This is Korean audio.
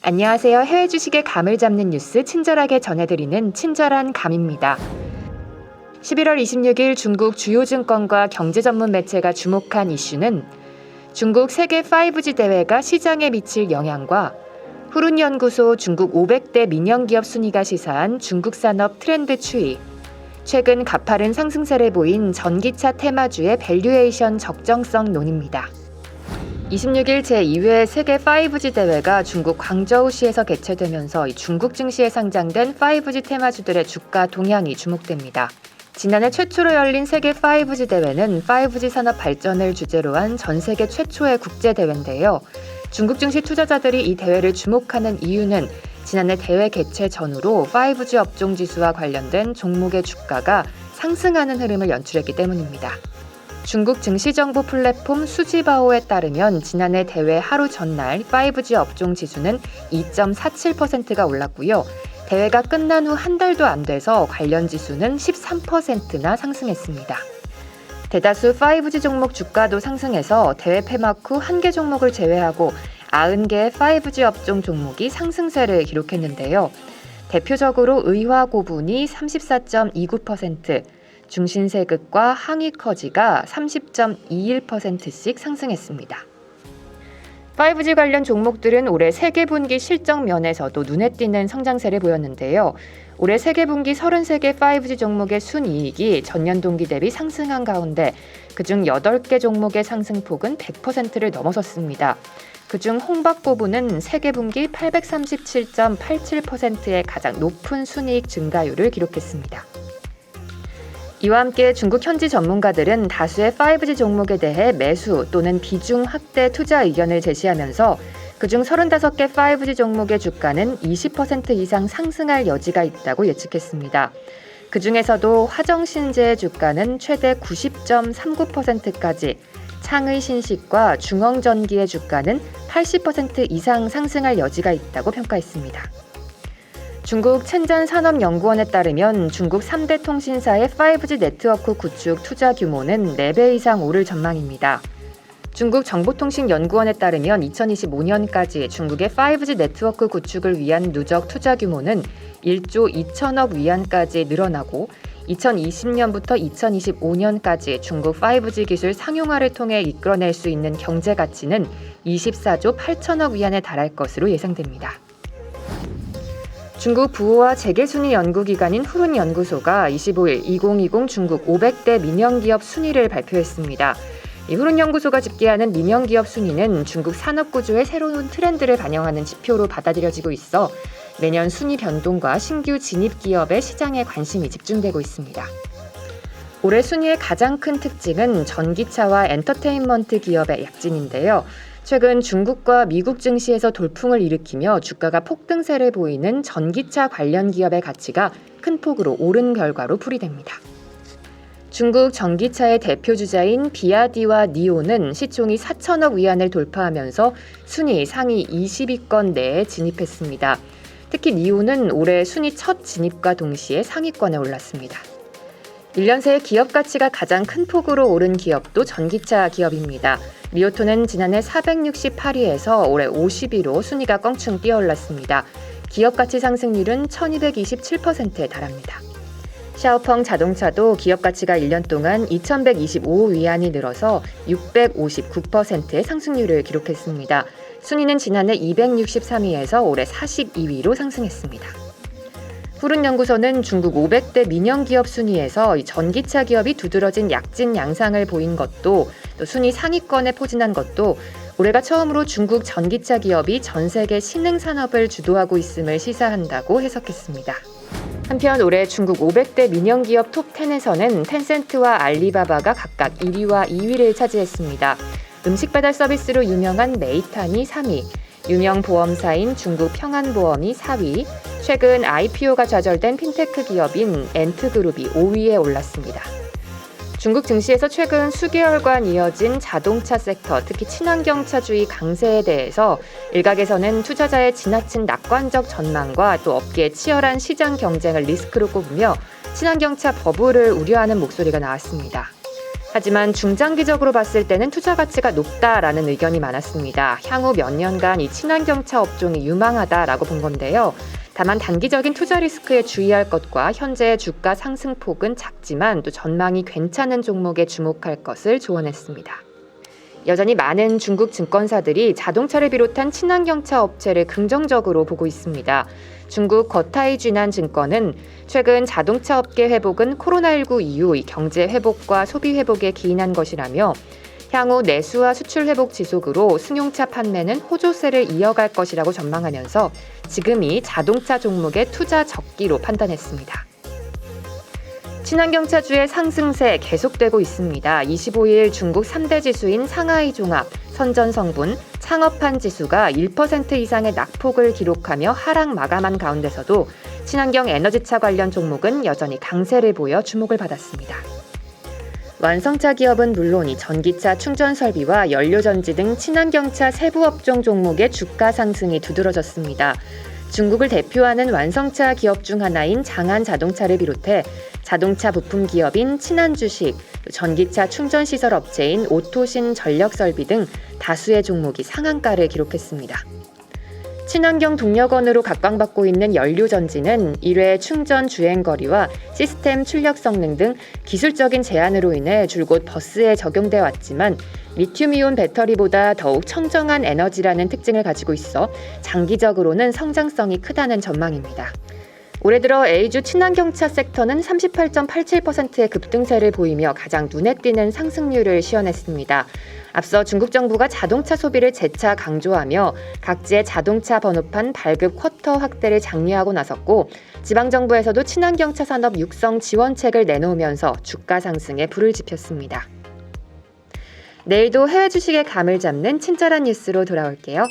안녕하세요. 해외 주식의 감을 잡는 뉴스 친절하게 전해드리는 친절한 감입니다. 11월 26일 중국 주요 증권과 경제 전문 매체가 주목한 이슈는 중국 세계 5G 대회가 시장에 미칠 영향과 푸른연구소 중국 500대 민영기업 순위가 시사한 중국 산업 트렌드 추이, 최근 가파른 상승세를 보인 전기차 테마주의 밸류에이션 적정성 논입니다. 26일 제2회 세계 5G 대회가 중국 광저우시에서 개최되면서 중국 증시에 상장된 5G 테마주들의 주가 동향이 주목됩니다. 지난해 최초로 열린 세계 5G 대회는 5G 산업 발전을 주제로 한 전 세계 최초의 국제 대회인데요. 중국 증시 투자자들이 이 대회를 주목하는 이유는 지난해 대회 개최 전후로 5G 업종 지수와 관련된 종목의 주가가 상승하는 흐름을 연출했기 때문입니다. 중국 증시정보 플랫폼 수지바오에 따르면 지난해 대회 하루 전날 5G 업종 지수는 2.47%가 올랐고요. 대회가 끝난 후 한 달도 안 돼서 관련 지수는 13%나 상승했습니다. 대다수 5G 종목 주가도 상승해서 대회 폐막 후 한 개 종목을 제외하고 90개의 5G 업종 종목이 상승세를 기록했는데요. 대표적으로 의화고분이 34.29%, 중신세극과 항이커지가 30.21%씩 상승했습니다. 5G 관련 종목들은 올해 세계분기 실적 면에서도 눈에 띄는 성장세를 보였는데요. 올해 세계분기 33개 5G 종목의 순이익이 전년 동기 대비 상승한 가운데 그중 8개 종목의 상승폭은 100%를 넘어섰습니다. 그중 홍박고분은 세계분기 837.87%의 가장 높은 순이익 증가율을 기록했습니다. 이와 함께 중국 현지 전문가들은 다수의 5G 종목에 대해 매수 또는 비중 확대 투자 의견을 제시하면서 그중 35개 5G 종목의 주가는 20% 이상 상승할 여지가 있다고 예측했습니다. 그중에서도 화정신제의 주가는 최대 90.39%까지, 창의신식과 중흥전기의 주가는 80% 이상 상승할 여지가 있다고 평가했습니다. 중국 첸전산업연구원에 따르면 중국 3대 통신사의 5G 네트워크 구축 투자 규모는 4배 이상 오를 전망입니다. 중국 정보통신연구원에 따르면 2025년까지 중국의 5G 네트워크 구축을 위한 누적 투자 규모는 1조 2천억 위안까지 늘어나고 2020년부터 2025년까지 중국 5G 기술 상용화를 통해 이끌어낼 수 있는 경제 가치는 24조 8천억 위안에 달할 것으로 예상됩니다. 중국 부호화 재계순위 연구기관인 푸른연구소가 25일 2020 중국 500대 민영기업 순위를 발표했습니다. 이 푸른연구소가 집계하는 민영기업 순위는 중국 산업구조의 새로운 트렌드를 반영하는 지표로 받아들여지고 있어 매년 순위 변동과 신규 진입기업의 시장에 관심이 집중되고 있습니다. 올해 순위의 가장 큰 특징은 전기차와 엔터테인먼트 기업의 약진인데요. 최근 중국과 미국 증시에서 돌풍을 일으키며 주가가 폭등세를 보이는 전기차 관련 기업의 가치가 큰 폭으로 오른 결과로 풀이됩니다. 중국 전기차의 대표 주자인 비아디와 니오는 시총이 4천억 위안을 돌파하면서 순위 상위 20위권 내에 진입했습니다. 특히 니오는 올해 순위 첫 진입과 동시에 상위권에 올랐습니다. 1년 새 기업 가치가 가장 큰 폭으로 오른 기업도 전기차 기업입니다. 리오토는 지난해 468위에서 올해 50위로 순위가 껑충 뛰어올랐습니다. 기업 가치 상승률은 1227%에 달합니다. 샤오펑 자동차도 기업 가치가 1년 동안 2125위안이 늘어서 659%의 상승률을 기록했습니다. 순위는 지난해 263위에서 올해 42위로 상승했습니다. 푸른연구소는 중국 500대 민영기업 순위에서 전기차 기업이 두드러진 약진 양상을 보인 것도, 또 순위 상위권에 포진한 것도 올해가 처음으로 중국 전기차 기업이 전 세계 신흥 산업을 주도하고 있음을 시사한다고 해석했습니다. 한편 올해 중국 500대 민영기업 톱10에서는 텐센트와 알리바바가 각각 1위와 2위를 차지했습니다. 음식 배달 서비스로 유명한 메이탄이 3위, 유명 보험사인 중국 평안보험이 4위, 최근 IPO가 좌절된 핀테크 기업인 엔트그룹이 5위에 올랐습니다. 중국 증시에서 최근 수개월간 이어진 자동차 섹터, 특히 친환경차주의 강세에 대해서 일각에서는 투자자의 지나친 낙관적 전망과 또 업계의 치열한 시장 경쟁을 리스크로 꼽으며 친환경차 버블을 우려하는 목소리가 나왔습니다. 하지만 중장기적으로 봤을 때는 투자 가치가 높다라는 의견이 많았습니다. 향후 몇 년간 이 친환경차 업종이 유망하다라고 본 건데요. 다만 단기적인 투자 리스크에 주의할 것과 현재의 주가 상승폭은 작지만 또 전망이 괜찮은 종목에 주목할 것을 조언했습니다. 여전히 많은 중국 증권사들이 자동차를 비롯한 친환경차 업체를 긍정적으로 보고 있습니다. 중국 거타이쥐난증권은 최근 자동차 업계 회복은 코로나19 이후 경제 회복과 소비 회복에 기인한 것이라며 향후 내수와 수출 회복 지속으로 승용차 판매는 호조세를 이어갈 것이라고 전망하면서 지금이 자동차 종목의 투자 적기로 판단했습니다. 친환경차주의 상승세 계속되고 있습니다. 25일 중국 3대 지수인 상하이 종합, 선전성분, 창업한 지수가 1% 이상의 낙폭을 기록하며 하락 마감한 가운데서도 친환경 에너지차 관련 종목은 여전히 강세를 보여 주목을 받았습니다. 완성차 기업은 물론 이 전기차 충전 설비와 연료전지 등 친환경차 세부 업종 종목의 주가 상승이 두드러졌습니다. 중국을 대표하는 완성차 기업 중 하나인 장안 자동차를 비롯해 자동차 부품 기업인 친환주식, 전기차 충전 시설 업체인 오토신 전력설비 등 다수의 종목이 상한가를 기록했습니다. 친환경 동력원으로 각광받고 있는 연료전지는 1회 충전 주행거리와 시스템 출력 성능 등 기술적인 제한으로 인해 줄곧 버스에 적용돼 왔지만 리튬이온 배터리보다 더욱 청정한 에너지라는 특징을 가지고 있어 장기적으로는 성장성이 크다는 전망입니다. 올해 들어 A주 친환경차 섹터는 38.87%의 급등세를 보이며 가장 눈에 띄는 상승률을 시현했습니다. 앞서 중국 정부가 자동차 소비를 재차 강조하며 각지의 자동차 번호판 발급 쿼터 확대를 장려하고 나섰고 지방정부에서도 친환경차 산업 육성 지원책을 내놓으면서 주가 상승에 불을 지폈습니다. 내일도 해외 주식의 감을 잡는 친절한 뉴스로 돌아올게요.